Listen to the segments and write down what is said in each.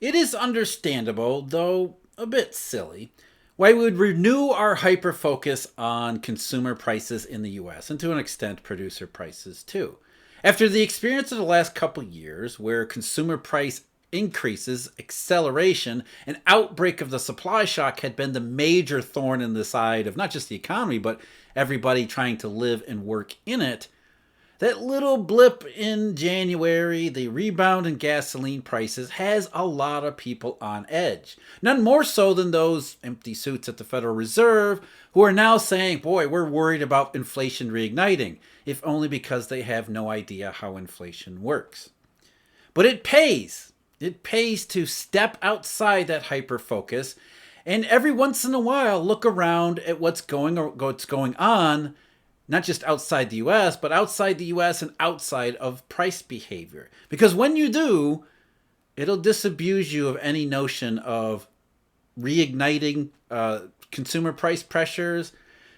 It is understandable, though a bit silly, why we would renew our hyper focus on consumer prices in the US and to an extent producer prices too. After the experience of the last couple years, where consumer price increases, acceleration, and outbreak of the supply shock had been the major thorn in the side of not just the economy, but everybody trying to live and work in it, that little blip in January, the rebound in gasoline prices, has a lot of people on edge. None more so than those empty suits at the Federal Reserve who are now saying, boy, we're worried about inflation reigniting, if only because they have no idea how inflation works. But it pays. It pays to step outside that hyper focus and every once in a while look around at what's going on, not just outside the US, but outside the US and outside of price behavior. Because when you do, it'll disabuse you of any notion of reigniting consumer price pressures,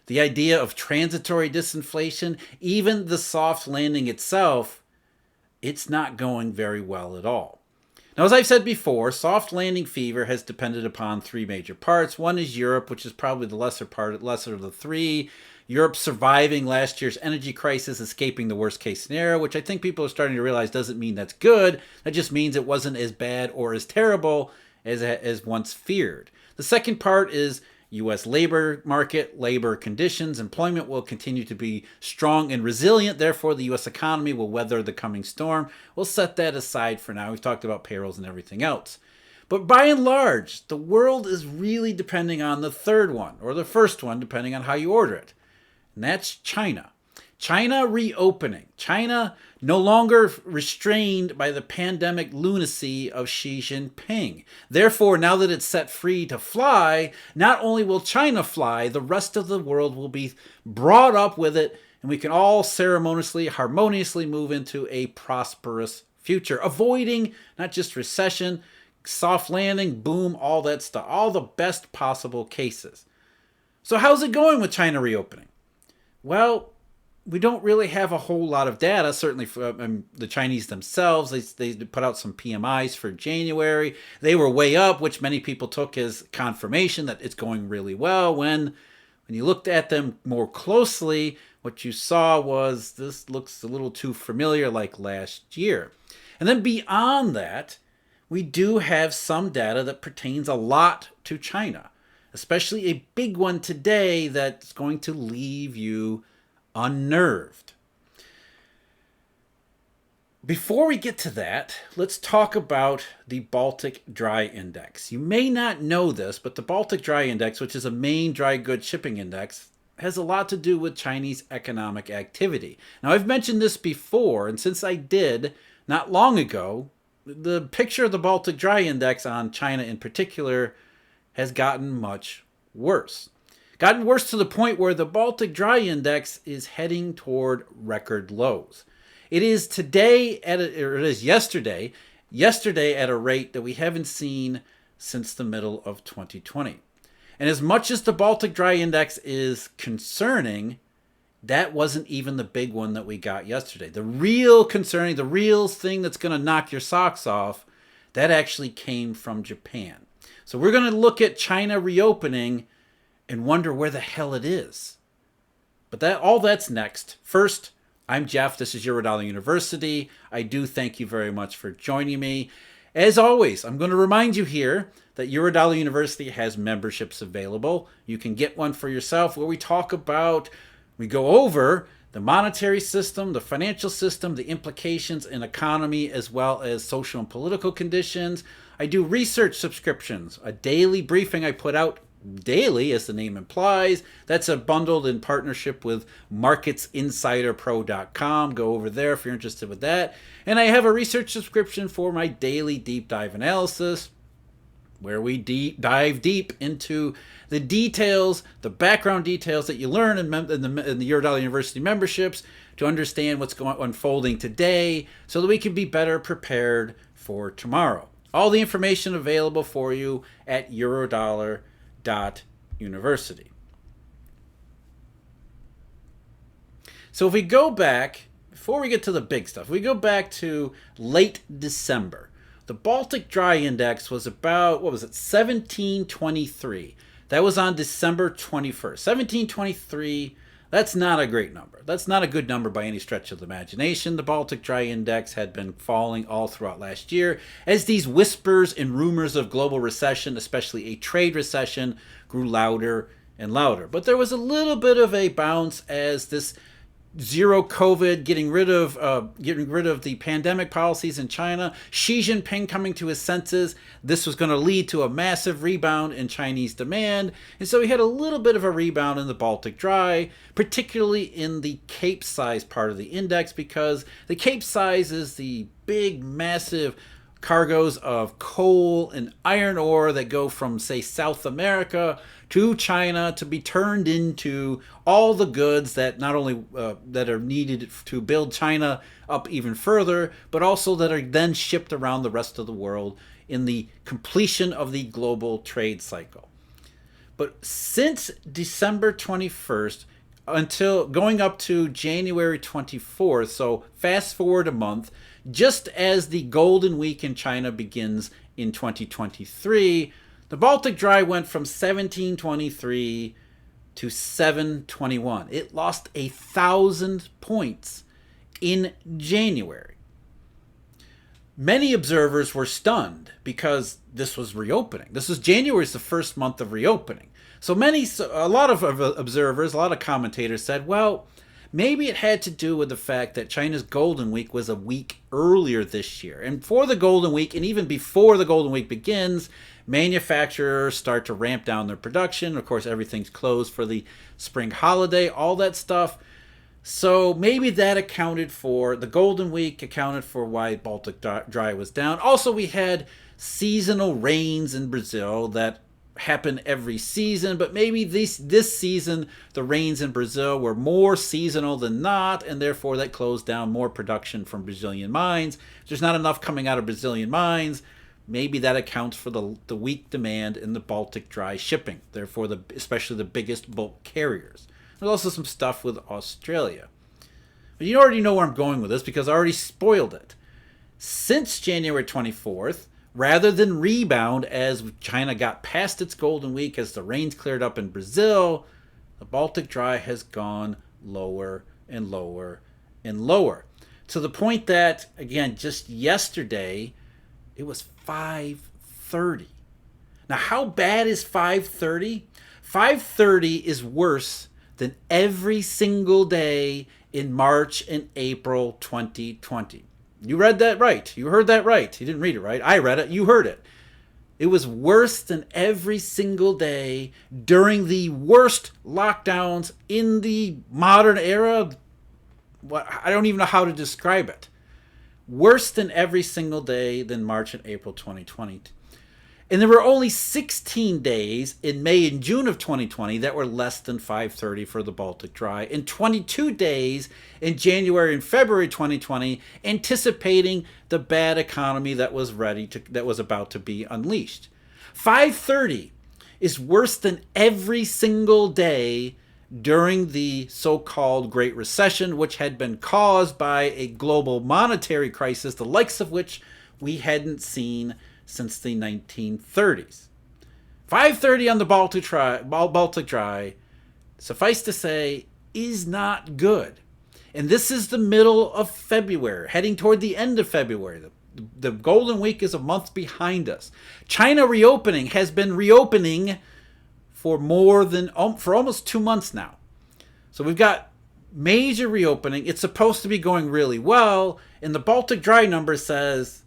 the idea of transitory disinflation, even the soft landing itself. It's not going very well at all. Now, as I've said before, soft landing fever has depended upon three major parts. One is Europe, which is probably the lesser of the three. Europe surviving last year's energy crisis, escaping the worst case scenario, which I think people are starting to realize doesn't mean that's good. That just means it wasn't as bad or as terrible as once feared. The second part is U.S. labor market, labor conditions. Employment will continue to be strong and resilient. Therefore, the U.S. economy will weather the coming storm. We'll set that aside for now. We've talked about payrolls and everything else. But by and large, the world is really depending on the third one, or the first one, depending on how you order it. And that's China. China reopening. China no longer restrained by the pandemic lunacy of Xi Jinping. Therefore, now that it's set free to fly, not only will China fly, the rest of the world will be brought up with it, and we can all ceremoniously, harmoniously move into a prosperous future, avoiding not just recession, soft landing, boom, all that stuff, all the best possible cases. So how's it going with China reopening? Well, we don't really have a whole lot of data, certainly from the Chinese themselves. They put out some PMIs for January. They were way up, which many people took as confirmation that it's going really well. When you looked at them more closely, what you saw was this looks a little too familiar like last year. And then beyond that, we do have some data that pertains a lot to China, especially a big one today that's going to leave you unnerved. Before we get to that, let's talk about the Baltic Dry Index. You may not know this, but the Baltic Dry Index, which is a main dry goods shipping index, has a lot to do with Chinese economic activity. Now, I've mentioned this before, and since I did not long ago, the picture of the Baltic Dry Index on China in particular has gotten much worse. Gotten worse to the point where the Baltic Dry Index is heading toward record lows. It is today or it is yesterday at a rate that we haven't seen since the middle of 2020. And as much as the Baltic Dry Index is concerning, that wasn't even the big one that we got yesterday. The real concerning, the real thing that's going to knock your socks off, that actually came from Japan. So we're going to look at China reopening and wonder where the hell it is. But all that's next. First, I'm Jeff. This is Eurodollar University. I do thank you very much for joining me. As always, I'm going to remind you here that Eurodollar University has memberships available. You can get one for yourself where we go over the monetary system, the financial system, the implications in economy, as well as social and political conditions. I do research subscriptions, a daily briefing I put out daily, as the name implies. That's bundled in partnership with marketsinsiderpro.com. Go over there if you're interested with that. And I have a research subscription for my daily deep dive analysis, where we dive deep into the details, the background details that you learn in the Eurodollar University memberships to understand what's unfolding today so that we can be better prepared for tomorrow. All the information available for you at eurodollar.university. So if we go back, before we get to the big stuff, we go back to late December. The Baltic Dry Index was about, what was it, 1723. That was on December 21st. 1723, that's not a great number. That's not a good number by any stretch of the imagination. The Baltic Dry Index had been falling all throughout last year as these whispers and rumors of global recession, especially a trade recession, grew louder and louder. But there was a little bit of a bounce as this zero COVID, getting rid of the pandemic policies in China, Xi Jinping coming to his senses. This was going to lead to a massive rebound in Chinese demand. And so we had a little bit of a rebound in the Baltic Dry, particularly in the Cape size part of the index, because the Cape size is the big, massive cargoes of coal and iron ore that go from, say, South America to China to be turned into all the goods that not only that are needed to build China up even further, but also that are then shipped around the rest of the world in the completion of the global trade cycle. But since December 21st until going up to January 24th, so fast forward a month, just as the Golden Week in China begins in 2023, the Baltic Dry went from 1723 to 721. It lost 1,000 points in January. Many observers were stunned because this was reopening. January's the first month of reopening. So a lot of observers, a lot of commentators said, well, maybe it had to do with the fact that China's Golden Week was a week earlier this year. And for the Golden Week, and even before the Golden Week begins, manufacturers start to ramp down their production. Of course, everything's closed for the spring holiday, all that stuff. So maybe that accounted for, the Golden Week accounted for why Baltic Dry was down. Also, we had seasonal rains in Brazil that happen every season, but maybe this season the rains in Brazil were more seasonal than not, and therefore that closed down more production from Brazilian mines. If there's not enough coming out of Brazilian mines, maybe that accounts for the weak demand in the Baltic Dry shipping, therefore especially the biggest bulk carriers. There's also some stuff with Australia. But you already know where I'm going with this because I already spoiled it. Since January 24th, rather than rebound as China got past its Golden Week, as the rains cleared up in Brazil, the Baltic Dry has gone lower and lower and lower. To the point that, again, just yesterday, it was 530. Now, how bad is 530? 530 is worse than every single day in March and April 2020. You read that right. You heard that right. You didn't read it right. I read it. You heard it. It was worse than every single day during the worst lockdowns in the modern era. I don't even know how to describe it. Worse than every single day than March and April 2020. And there were only 16 days in May and June of 2020 that were less than 530 for the Baltic Dry, and 22 days in January and February 2020, anticipating the bad economy that was about to be unleashed. 530 is worse than every single day during the so-called Great Recession, which had been caused by a global monetary crisis, the likes of which we hadn't seen since the 1930s. 530 on the Baltic Dry, suffice to say, is not good. And this is the middle of February, heading toward the end of February. The Golden Week is a month behind us. China reopening has been reopening for almost 2 months now. So we've got major reopening. It's supposed to be going really well, and the Baltic Dry number says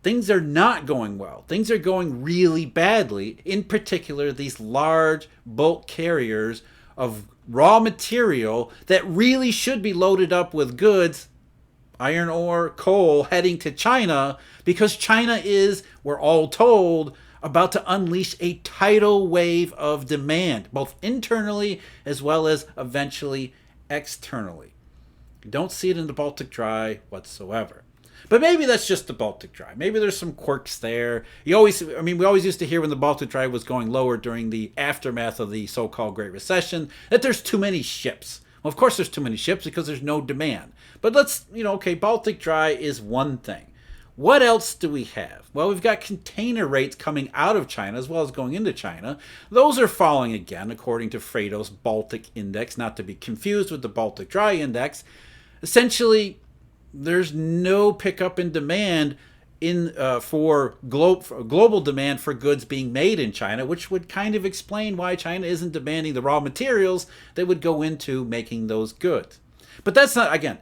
things are not going well. Things are going really badly. In particular, these large bulk carriers of raw material that really should be loaded up with goods, iron ore, coal, heading to China, because China is, we're all told, about to unleash a tidal wave of demand, both internally as well as eventually externally. You don't see it in the Baltic Dry whatsoever. But maybe that's just the Baltic Dry. Maybe there's some quirks there. We always used to hear when the Baltic Dry was going lower during the aftermath of the so-called Great Recession that there's too many ships. Well, of course there's too many ships because there's no demand. But Baltic Dry is one thing. What else do we have? Well, we've got container rates coming out of China as well as going into China. Those are falling again, according to Freightos Baltic Index, not to be confused with the Baltic Dry Index. Essentially, there's no pickup in demand for global demand for goods being made in China, which would kind of explain why China isn't demanding the raw materials that would go into making those goods. But that's not, again,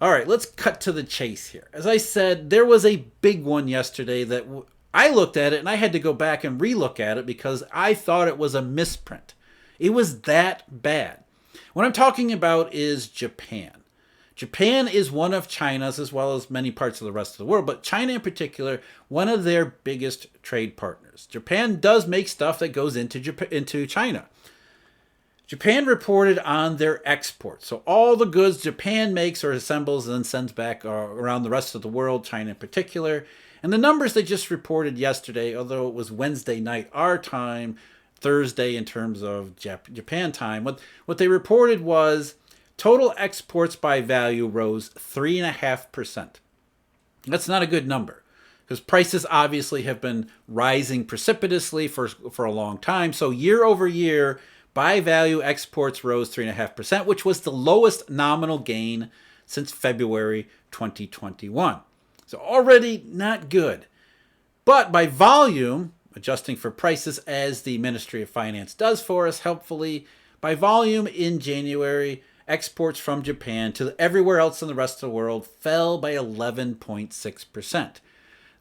all right, let's cut to the chase here. As I said, there was a big one yesterday that I looked at it and I had to go back and relook at it because I thought it was a misprint. It was that bad. What I'm talking about is Japan. Japan is one of China's, as well as many parts of the rest of the world, but China in particular, one of their biggest trade partners. Japan does make stuff that goes into China. Japan reported on their exports. So all the goods Japan makes or assembles and then sends back around the rest of the world, China in particular. And the numbers they just reported yesterday, although it was Wednesday night our time, Thursday in terms of Japan time, what they reported was total exports by value rose 3.5%. That's not a good number because prices obviously have been rising precipitously for a long time. So year over year, by value exports rose 3.5%, which was the lowest nominal gain since February 2021. So already not good. But by volume, adjusting for prices as the Ministry of Finance does for us helpfully, by volume in January, exports from Japan to everywhere else in the rest of the world fell by 11.6%.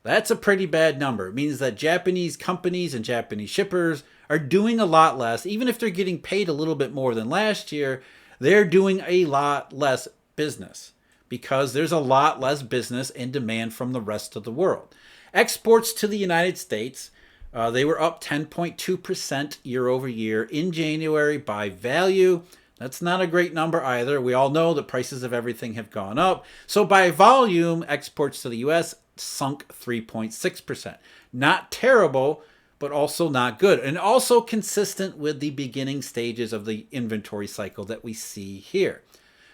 That's a pretty bad number. It means that Japanese companies and Japanese shippers are doing a lot less. Even if they're getting paid a little bit more than last year, they're doing a lot less business because there's a lot less business and demand from the rest of the world. Exports to the United States, they were up 10.2% year over year in January by value. That's not a great number either. We all know the prices of everything have gone up. So by volume, exports to the U.S. sunk 3.6%. Not terrible, but also not good. And also consistent with the beginning stages of the inventory cycle that we see here.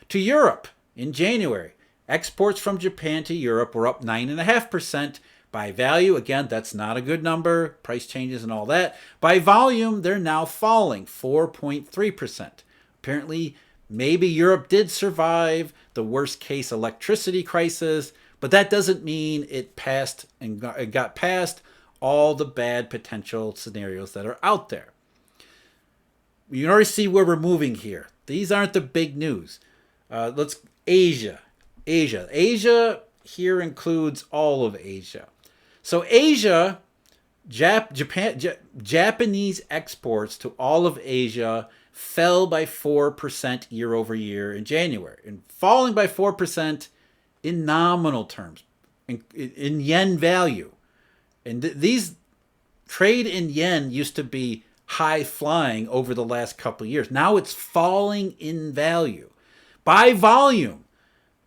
To Europe, in January, exports from Japan to Europe were up 9.5%. By value, again, that's not a good number. Price changes and all that. By volume, they're now falling 4.3%. Apparently, maybe Europe did survive the worst case electricity crisis, but that doesn't mean it got past all the bad potential scenarios that are out there. You can already see where we're moving here. These aren't the big news. Asia. Asia here includes all of Asia. So Asia, Japanese exports to all of Asia fell by 4% year over year in January, and falling by 4% in nominal terms, in yen value. And these trade in yen used to be high flying over the last couple of years. Now it's falling in value. By volume,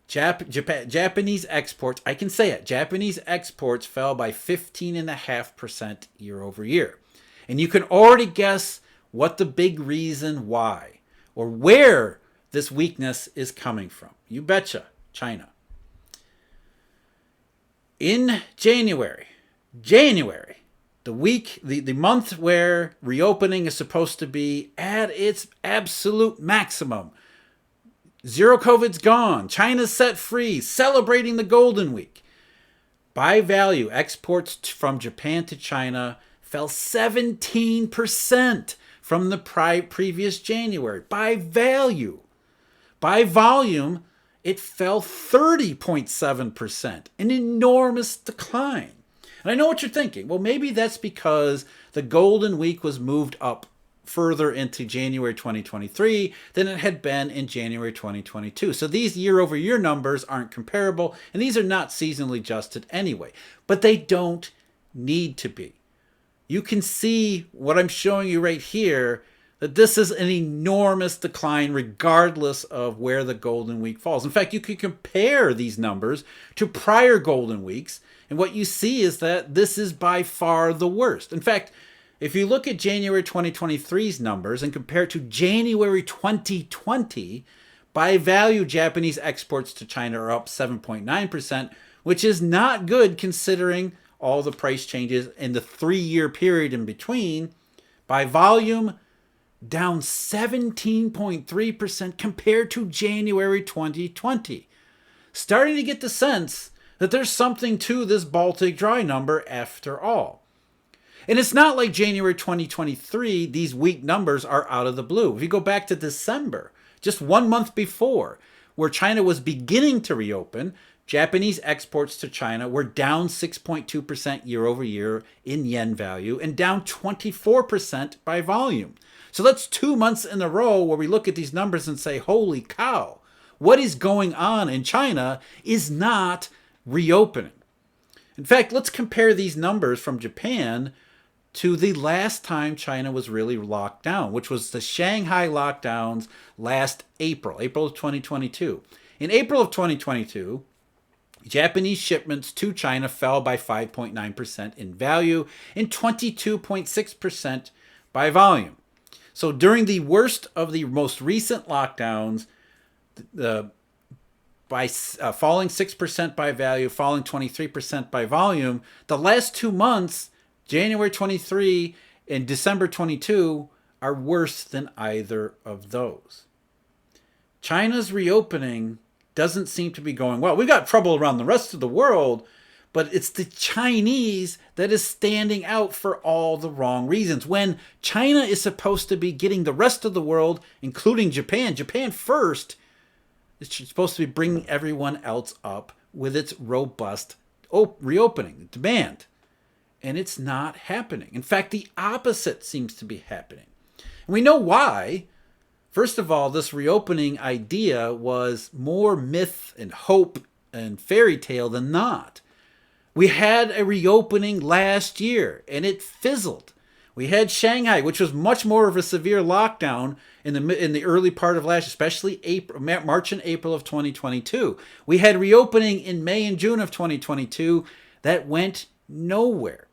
Japanese exports, I can say it, Japanese exports fell by 15.5% year over year. And you can already guess what the big reason why or where this weakness is coming from. You betcha, China. In January, the month where reopening is supposed to be at its absolute maximum. Zero COVID's gone. China's set free, celebrating the Golden Week. By value, exports from Japan to China fell 17% from the previous January. By value. By volume, it fell 30.7%, an enormous decline. And I know what you're thinking. Well, maybe that's because the Golden Week was moved up further into January 2023 than it had been in January 2022. So these year-over-year numbers aren't comparable, and these are not seasonally adjusted anyway. But they don't need to be. You can see what I'm showing you right here, that this is an enormous decline regardless of where the Golden Week falls. In fact, you could compare these numbers to prior Golden Weeks, and what you see is that this is by far the worst. In fact, if you look at January 2023's numbers and compare it to January 2020, by value, Japanese exports to China are up 7.9%, which is not good considering all the price changes in the 3-year period in between. By volume, down 17.3% compared to January 2020. Starting to get the sense that there's something to this Baltic dry number after all. And it's not like January 2023, these weak numbers are out of the blue. If you go back to December, just 1 month before, where China was beginning to reopen, Japanese exports to China were down 6.2% year over year in yen value and down 24% by volume. So that's 2 months in a row where we look at these numbers and say, holy cow, what is going on in China is not reopening. In fact, let's compare these numbers from Japan to the last time China was really locked down, which was the Shanghai lockdowns last April of 2022. In April of 2022, Japanese shipments to China fell by 5.9% in value and 22.6% by volume. So during the worst of the most recent lockdowns, by falling 6% by value, falling 23% by volume, the last 2 months, January 23 and December 22, are worse than either of those. China's reopening doesn't seem to be going well. We've got trouble around the rest of the world, but it's the Chinese that is standing out for all the wrong reasons. When China is supposed to be getting the rest of the world, including Japan first, it's supposed to be bringing everyone else up with its robust reopening demand. And it's not happening. In fact, the opposite seems to be happening. And we know why. First of all, this reopening idea was more myth and hope and fairy tale than not. We had a reopening last year, and it fizzled. We had Shanghai, which was much more of a severe lockdown in the early part of last, especially March and April of 2022. We had reopening in May and June of 2022 that went nowhere.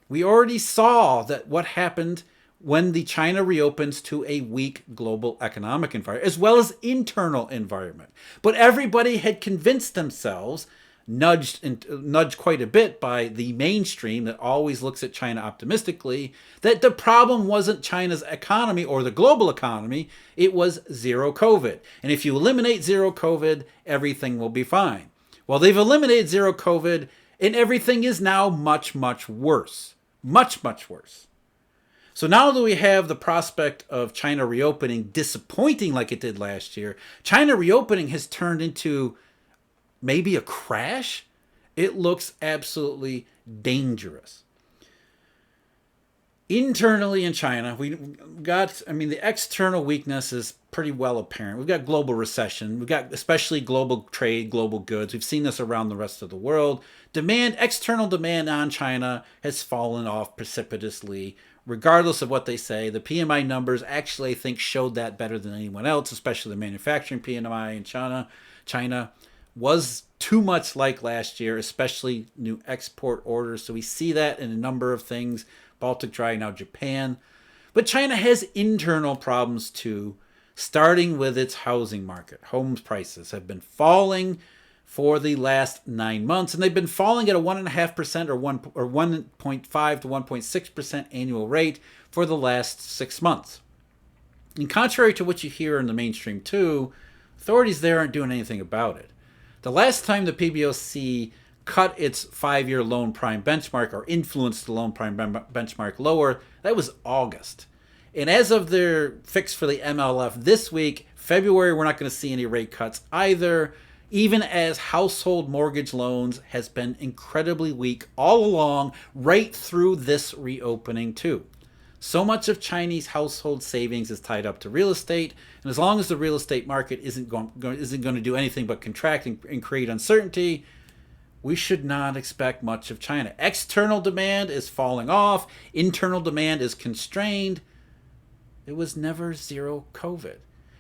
We already saw that what happened when the China reopens to a weak global economic environment, as well as internal environment. But everybody had convinced themselves, nudged quite a bit by the mainstream that always looks at China optimistically, that the problem wasn't China's economy or the global economy, it was zero COVID. And if you eliminate zero COVID, everything will be fine. Well, they've eliminated zero COVID, and everything is now much, much worse. Much, much worse. So now that we have the prospect of China reopening disappointing like it did last year, China reopening has turned into maybe a crash. It looks absolutely dangerous. Internally in China, the external weakness is pretty well apparent. We've got global recession. We've got especially global trade, global goods. We've seen this around the rest of the world. External demand on China has fallen off precipitously. Regardless of what they say, the PMI numbers actually, I think, showed that better than anyone else, especially the manufacturing PMI in China. China was too much like last year, especially new export orders. So we see that in a number of things. Baltic dry, now Japan. But China has internal problems too, starting with its housing market. Home prices have been falling for the last 9 months, and they've been falling at a 1.5% or 1.5 to 1.6% annual rate for the last 6 months. And contrary to what you hear in the mainstream too, authorities there aren't doing anything about it. The last time the PBOC cut its 5-year loan prime benchmark or influenced the loan prime benchmark lower, that was August. And as of their fix for the MLF this week, February, we're not going to see any rate cuts either, even as household mortgage loans has been incredibly weak all along, right through this reopening too. So much of Chinese household savings is tied up to real estate, and as long as the real estate market isn't going to do anything but contract and create uncertainty, we should not expect much of China. External demand is falling off. Internal demand is constrained. It was never zero COVID.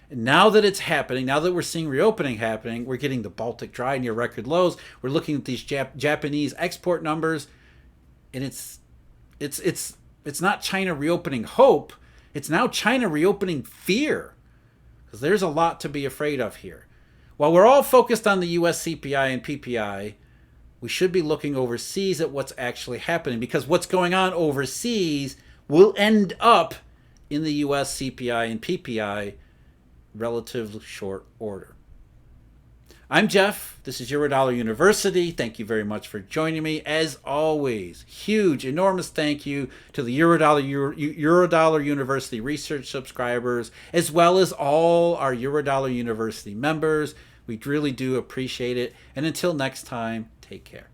And now that it's happening, now that we're seeing reopening happening, we're getting the Baltic dry near record lows. We're looking at these Japanese export numbers, and it's not China reopening hope. It's now China reopening fear, because there's a lot to be afraid of here. While we're all focused on the U.S. CPI and PPI, we should be looking overseas at what's actually happening, because what's going on overseas will end up in the US CPI and PPI relatively short order. I'm Jeff. This is Eurodollar University. Thank you very much for joining me. As always, huge, enormous thank you to the Eurodollar University research subscribers, as well as all our Eurodollar University members. We really do appreciate it. And until next time, take care.